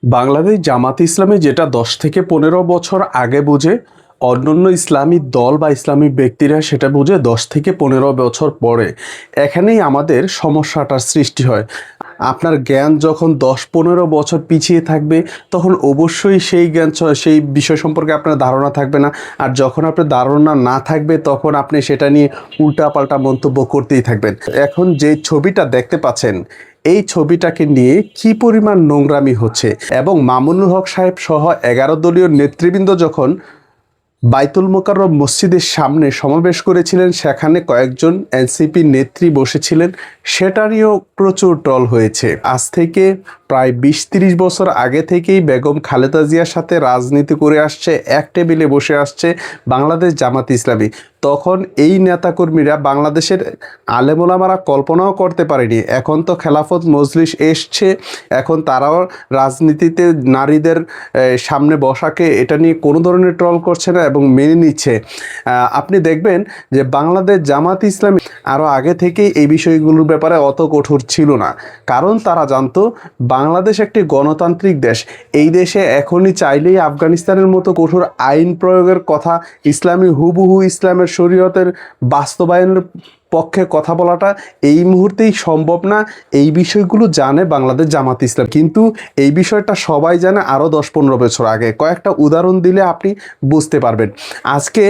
বাংলাদেশ জামাতে ইসলামী যেটা ১০ থেকে ১৫ বছর আগে বুঝে, অন্যান্য ইসলামী দল বা ইসলামী ব্যক্তিরা সেটা বুঝে ১০ থেকে ১৫ বছর পরে। এখানেই আমাদের সমস্যাটার সৃষ্টি হয়। আপনার জ্ঞান যখন ১০-১৫ বছর পিছিয়ে থাকবে, তখন অবশ্যই সেই জ্ঞান সেই বিষয় সম্পর্কে আপনার ধারণা থাকবে না। আর যখন আপনার ধারণা না থাকবে, তখন আপনি সেটা নিয়ে উল্টাপাল্টা মন্তব্য করতেই থাকবেন। এখন যে ছবিটা দেখতে পাচ্ছেন, এই ছবিটাকে নিয়ে কি পরিমাণ নোংরামি হচ্ছে, এবং মামুনুল হক সাহেব সহ ১১ দলীয় নেতৃবৃন্দ যখন বাইতুল মোকাররম মসজিদের সামনে সমাবেশ করেছিলেন, সেখানে কয়েকজন এনসিপি নেত্রী বসেছিলেন, সেটা নিয়েও প্রচুর ট্রল হয়েছে। আজ থেকে প্রায় ২০-৩০ বছর আগে থেকেই বেগম খালেদা জিয়ার সাথে রাজনীতি করে আসছে, এক টেবিলে বসে আসছে বাংলাদেশ জামাত ইসলামী। তখন এই নেতাকর্মীরা বাংলাদেশের আলেমোলামারা কল্পনাও করতে পারেনি। এখন তো খেলাফত মজলিস এসছে, এখন তারাও রাজনীতিতে নারীদের সামনে বসাকে এটা নিয়ে কোনো ধরনের ট্রল করছে না এবং মেনে নিচ্ছে। আপনি দেখবেন যে বাংলাদেশ জামাত ইসলামী আরও আগে থেকেই এই বিষয়গুলোর ব্যাপারে অত কঠোর ছিল না, কারণ তারা জানতো বাংলাদেশ একটি গণতান্ত্রিক দেশ। এই দেশে এখনই চাইলেই আফগানিস্তানের মতো কঠোর আইন প্রয়োগের কথা, ইসলামী হুবহু ইসলামের শরীয়তের বাস্তবায়নের পক্ষে কথা বলাটা এই মুহূর্তেই সম্ভব না। এই বিষয়গুলো জানে বাংলাদেশ জামাত ইসলাম, কিন্তু এই বিষয়টা সবাই জানে আরও ১০-১৫ বছর আগে। কয়েকটা উদাহরণ দিলে আপনি বুঝতে পারবেন। আজকে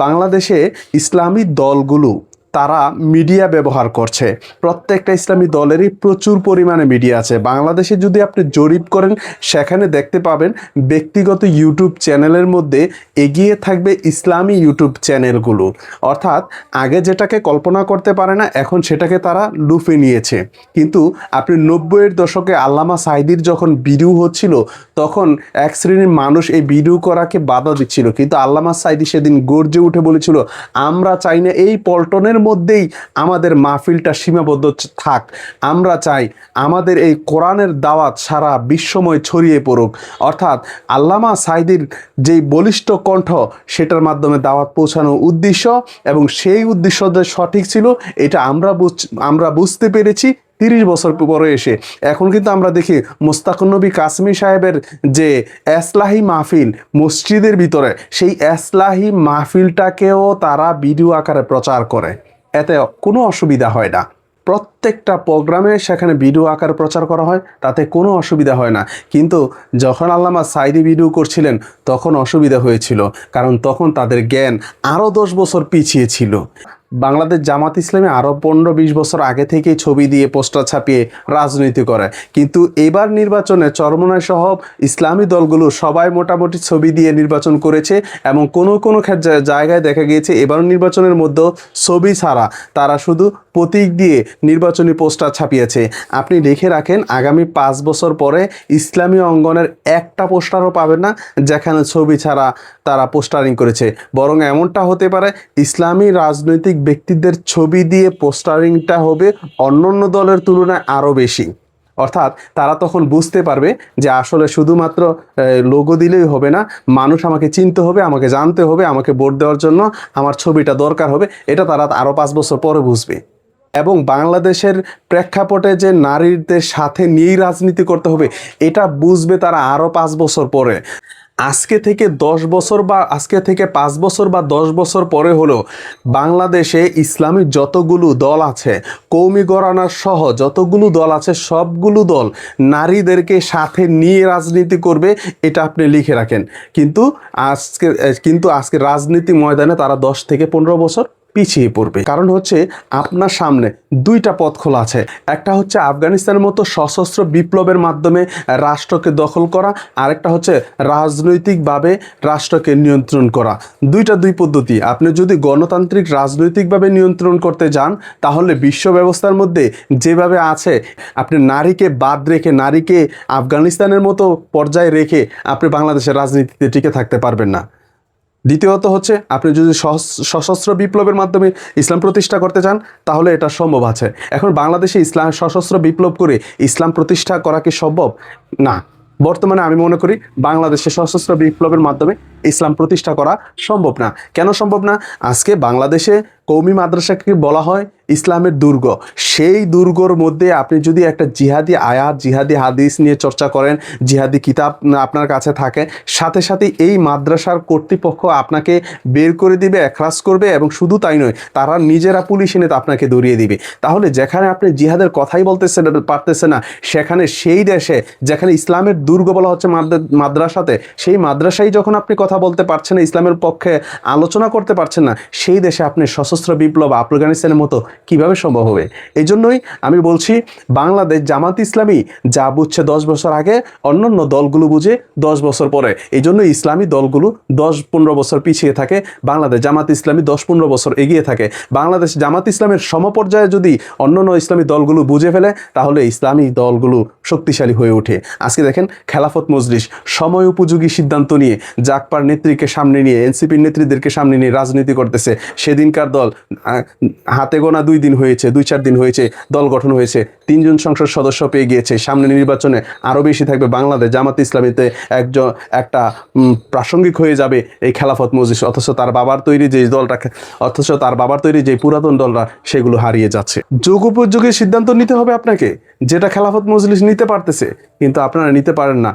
বাংলাদেশে ইসলামী দলগুলো তারা মিডিয়া ব্যবহার করছে। প্রত্যেকটা ইসলামী দলেরই প্রচুর পরিমাণে মিডিয়া আছে। বাংলাদেশে যদি আপনি জরিপ করেন, সেখানে দেখতে পাবেন ব্যক্তিগত ইউটিউব চ্যানেলের মধ্যে এগিয়ে থাকবে ইসলামী ইউটিউব চ্যানেলগুলো। অর্থাৎ আগে যেটাকে কল্পনা করতে পারে না, এখন সেটাকে তারা লুফে নিয়েছে। কিন্তু আপনি ৯০-এর দশকে আল্লামা সাঈদীর যখন ভিডিও হচ্ছিল, তখন এক শ্রেণীর মানুষ এই ভিডিও করাকে বাধা দিচ্ছিল, কিন্তু আল্লামা সাঈদী সেদিন গর্জে উঠে বলেছিল, আমরা চাই না এই পল্টনের মধ্যেই আমাদের মাহফিলটা সীমাবদ্ধ থাক। আমরা চাই আমাদের এই কোরআনের দাওয়াত সারা বিশ্বময় ছড়িয়ে পড়ুক। অর্থাৎ আল্লামা সাঈদীর যেই বলিষ্ঠ কণ্ঠ, সেটার মাধ্যমে দাওয়াত পৌঁছানোর উদ্দেশ্য, এবং সেই উদ্দেশ্য যে সঠিক ছিল এটা আমরা বুঝতে পেরেছি ৩০ বছর পরে এসে। এখন কিন্তু আমরা দেখি মোস্তাকুন নবী কাসেমী সাহেবের যে এসলাহি মাহফিল মসজিদের ভিতরে, সেই এসলাহি মাহফিলটাকেও তারা ভিডিও আকারে প্রচার করে। এতে কোনো অসুবিধা হয় না। প্রত্যেকটা প্রোগ্রামে সেখানে ভিডিও আকারে প্রচার করা হয়, তাতে কোনো অসুবিধা হয় না। কিন্তু যখন আল্লামা সাঈদী ভিডিও করছিলেন, তখন অসুবিধা হয়েছিল, কারণ তখন তাদের জ্ঞান আরও ১০ বছর পিছিয়ে ছিল। বাংলাদেশ জামাত ইসলামী আরও ১৫-২০ বছর আগে থেকেই ছবি দিয়ে পোস্টার ছাপিয়ে রাজনীতি করে, কিন্তু এবার নির্বাচনে চরমোনাই সহ ইসলামী দলগুলো সবাই মোটামুটি ছবি দিয়ে নির্বাচন করেছে, এবং কোনো জায়গায় দেখা গিয়েছে এবার নির্বাচনের মধ্যেও ছবি ছাড়া তারা শুধু প্রতীক দিয়ে নির্বাচনী পোস্টার ছাপিয়েছে। আপনি লিখে রাখেন, আগামী ৫ বছর পরে ইসলামী অঙ্গনের একটা পোস্টারও পাবেন না যেখানে ছবি ছাড়া তারা পোস্টারিং করেছে। বরং এমনটা হতে পারে, ইসলামী রাজনৈতিক ব্যক্তিদের ছবি দিয়ে পোস্টারিংটা হবে অন্যান্য দলের তুলনায় আরও বেশি। অর্থাৎ তারা তখন বুঝতে পারবে যে আসলে শুধুমাত্র লোগো দিলেই হবে না, মানুষ আমাকে চিনতে হবে, আমাকে জানতে হবে, আমাকে ভোট দেওয়ার জন্য আমার ছবিটা দরকার হবে। এটা তারা আরও ৫ বছর পরে বুঝবে। এবং বাংলাদেশের প্রেক্ষাপটে যে নারীদের সাথে নিয়েই রাজনীতি করতে হবে, এটা বুঝবে তারা আরও ৫ বছর পরে। আজকে থেকে ১০ বছর বা আজকে থেকে ৫ বছর বা ১০ বছর পরে হলো বাংলাদেশে ইসলামী যতগুলো দল আছে, কওমি ঘরানা সহ যতগুলো দল আছে, সবগুলো দল নারীদেরকে সাথে নিয়ে রাজনীতি করবে, এটা আপনি লিখে রাখেন। কিন্তু আজকে রাজনীতি ময়দানে তারা ১০ থেকে ১৫ বছর পিছিয়ে পড়বে। কারণ হচ্ছে আপনার সামনে দুইটা পথ খোলা আছে। একটা হচ্ছে আফগানিস্তানের মতো সশস্ত্র বিপ্লবের মাধ্যমে রাষ্ট্রকে দখল করা, আরেকটা হচ্ছে রাজনৈতিকভাবে রাষ্ট্রকে নিয়ন্ত্রণ করা। দুই পদ্ধতি। আপনি যদি গণতান্ত্রিক রাজনৈতিকভাবে নিয়ন্ত্রণ করতে যান, তাহলে বিশ্ব ব্যবস্থার মধ্যে যেভাবে আছে, আপনি নারীকে বাদ রেখে, নারীকে আফগানিস্তানের মতো পর্যায়ে রেখে আপনি বাংলাদেশের রাজনীতিতে টিকে থাকতে পারবেন না। দ্বিতীয়ত হচ্ছে, আপনি যদি সশস্ত্র বিপ্লবের মাধ্যমে ইসলাম প্রতিষ্ঠা করতে চান, তাহলে এটা সম্ভব আছে। এখন বাংলাদেশে ইসলাম সশস্ত্র বিপ্লব করে ইসলাম প্রতিষ্ঠা করা কি সম্ভব? না। বর্তমানে আমি মনে করি বাংলাদেশে সশস্ত্র বিপ্লবের মাধ্যমে ইসলাম প্রতিষ্ঠা করা সম্ভব না। কেন সম্ভব না? আজকে বাংলাদেশে কওমি মাদ্রাসাকে বলা হয় ইসলামের দুর্গ। সেই দুর্গর মধ্যে আপনি যদি একটা জিহাদি আয়াত, জিহাদি হাদিস নিয়ে চর্চা করেন, জিহাদি কিতাব আপনার কাছে থাকে, সাথে সাথে এই মাদ্রাসার কর্তৃপক্ষ আপনাকে বের করে দিবে, এখরাজ করবে, এবং শুধু তাই নয়, তারা নিজেরা পুলিশ এনে আপনাকে ধরিয়ে দিবে। তাহলে যেখানে আপনি জিহাদের কথাই বলতেছেন পারতেছে না, সেখানে সেই দেশে যেখানে ইসলামের দুর্গ বলা হচ্ছে মাদ্রাসাতে, সেই মাদ্রাসায় যখন আপনি কথা বলতে পারছেন না, ইসলামের পক্ষে আলোচনা করতে পারছেন না, সেই দেশে আপনি সশস্ত্র বিপ্লব আফগানিস্তানের মতো কিভাবে সম্ভব হবে? এই জন্যই আমি বলছি, বাংলাদেশ জামাত ইসলামী যা বুঝছে 10 বছর আগে, অন্যান্য দলগুলো বুঝে 10 বছর পরে। এই জন্য ইসলামী দলগুলো 10-15 বছর পিছিয়ে থাকে, বাংলাদেশ জামাত ইসলামী 10-15 বছর এগিয়ে থাকে। বাংলাদেশ জামাত ইসলামের সমপর্যায়ে যদি অন্যান্য ইসলামী দলগুলো বুঝে ফেলে, তাহলে ইসলামী দলগুলো শক্তিশালী হয়ে ওঠে। আজকে দেখেন খেলাফত মজলিস সময় উপযোগী সিদ্ধান্ত নিয়ে, জাকপার নেত্রীকে সামনে নিয়ে, এনসিপির নেত্রীদেরকে সামনে নিয়ে রাজনীতি করতেছে। সেদিনকার দল হাতে গোনা 2 দিন হয়েছে, 2-4 দিন হয়েছে, দল গঠন হয়েছে, 3 জন সংসদ সদস্য পেয়ে গিয়েছে। সামনে নির্বাচনে আরও বেশি থাকবে। বাংলাদেশ জামাত ইসলামীতে একটা প্রাসঙ্গিক হয়ে যাবে এই খেলাফত মজলিস। অথচ তার বাবার তৈরি যে পুরাতন দলরা, সেগুলো হারিয়ে যাচ্ছে। যুগোপযোগী সিদ্ধান্ত নিতে হবে আপনাকে, যেটা খেলাফত মজলিস নিতে পারতেছে, কিন্তু আপনারা নিতে পারেন না।